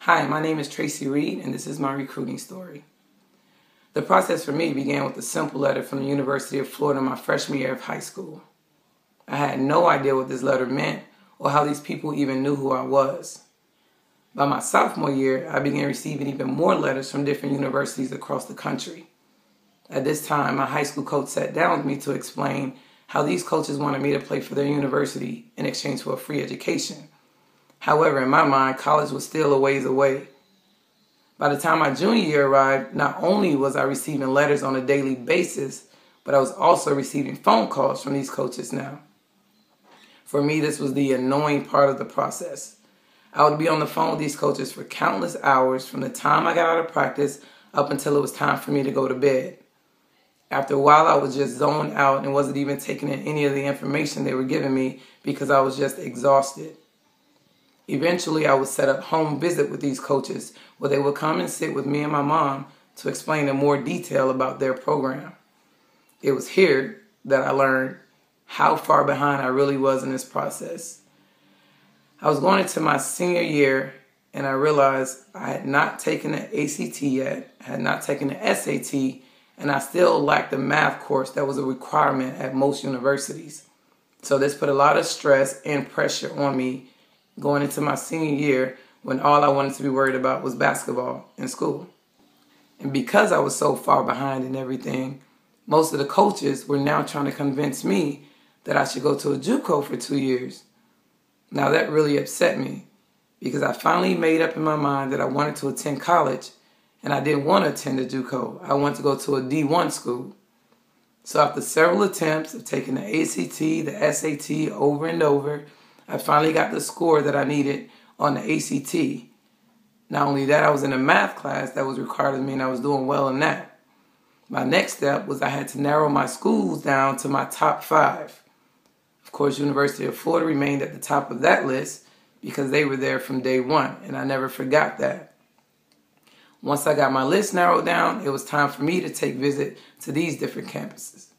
Hi, my name is Tracy Reid, and this is my recruiting story. The process for me began with a simple letter from the University of Florida my freshman year of high school. I had no idea what this letter meant or how these people even knew who I was. By my sophomore year, I began receiving even more letters from different universities across the country. At this time, my high school coach sat down with me to explain how these coaches wanted me to play for their university in exchange for a free education. However, in my mind, college was still a ways away. By the time my junior year arrived, not only was I receiving letters on a daily basis, but I was also receiving phone calls from these coaches now. For me, this was the annoying part of the process. I would be on the phone with these coaches for countless hours from the time I got out of practice up until it was time for me to go to bed. After a while, I was just zoned out and wasn't even taking in any of the information they were giving me because I was just exhausted. Eventually, I would set up home visit with these coaches where they would come and sit with me and my mom to explain in more detail about their program. It was here that I learned how far behind I really was in this process. I was going into my senior year and I realized I had not taken the ACT yet, I had not taken the SAT, and I still lacked a math course that was a requirement at most universities. So this put a lot of stress and pressure on me going into my senior year when all I wanted to be worried about was basketball in school. And because I was so far behind in everything, most of the coaches were now trying to convince me that I should go to a JUCO for 2 years. Now that really upset me because I finally made up in my mind that I wanted to attend college and I didn't want to attend a JUCO. I wanted to go to a D1 school. So after several attempts of taking the ACT, the SAT over and over, I finally got the score that I needed on the ACT. Not only that, I was in a math class that was required of me and I was doing well in that. My next step was I had to narrow my schools down to my top 5. Of course, University of Florida remained at the top of that list because they were there from day one, and I never forgot that. Once I got my list narrowed down, it was time for me to take visit to these different campuses.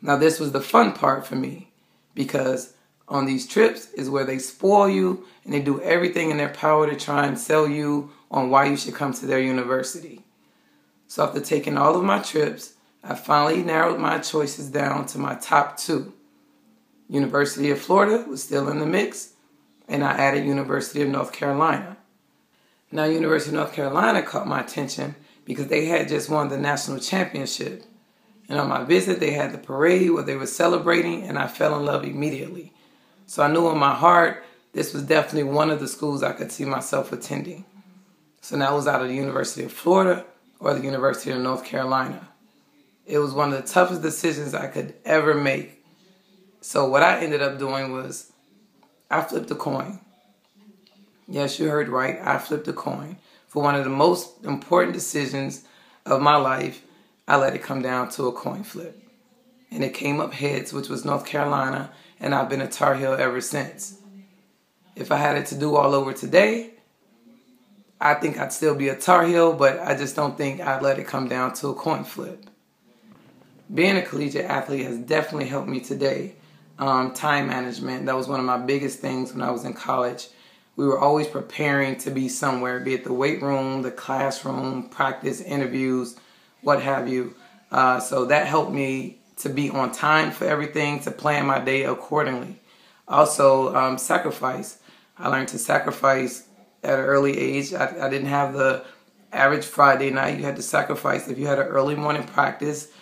Now, this was the fun part for me because on these trips is where they spoil you and they do everything in their power to try and sell you on why you should come to their university. So after taking all of my trips, I finally narrowed my choices down to my top 2. University of Florida was still in the mix, and I added University of North Carolina. Now, University of North Carolina caught my attention because they had just won the national championship. And on my visit, they had the parade where they were celebrating, and I fell in love immediately. So I knew in my heart, this was definitely one of the schools I could see myself attending. So now it was out of the University of Florida or the University of North Carolina. It was one of the toughest decisions I could ever make. So what I ended up doing was I flipped a coin. Yes, you heard right. I flipped a coin. For one of the most important decisions of my life, I let it come down to a coin flip. And it came up heads, which was North Carolina, and I've been a Tar Heel ever since. If I had it to do all over today, I think I'd still be a Tar Heel, but I just don't think I'd let it come down to a coin flip. Being a collegiate athlete has definitely helped me today. Time management, that was one of my biggest things when I was in college. We were always preparing to be somewhere, be it the weight room, the classroom, practice, interviews, what have you. So that helped me to be on time for everything, to plan my day accordingly. Also, sacrifice. I learned to sacrifice at an early age. I didn't have the average Friday night. You had to sacrifice if you had an early morning practice,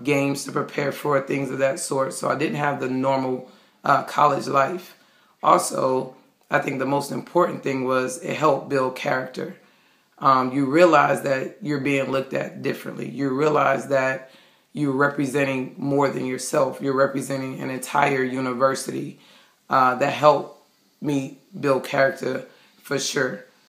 games to prepare for, things of that sort. So I didn't have the normal college life. Also, I think the most important thing was it helped build character. You realize that you're being looked at differently. You realize that you're representing more than yourself. You're representing an entire university. That helped me build character for sure.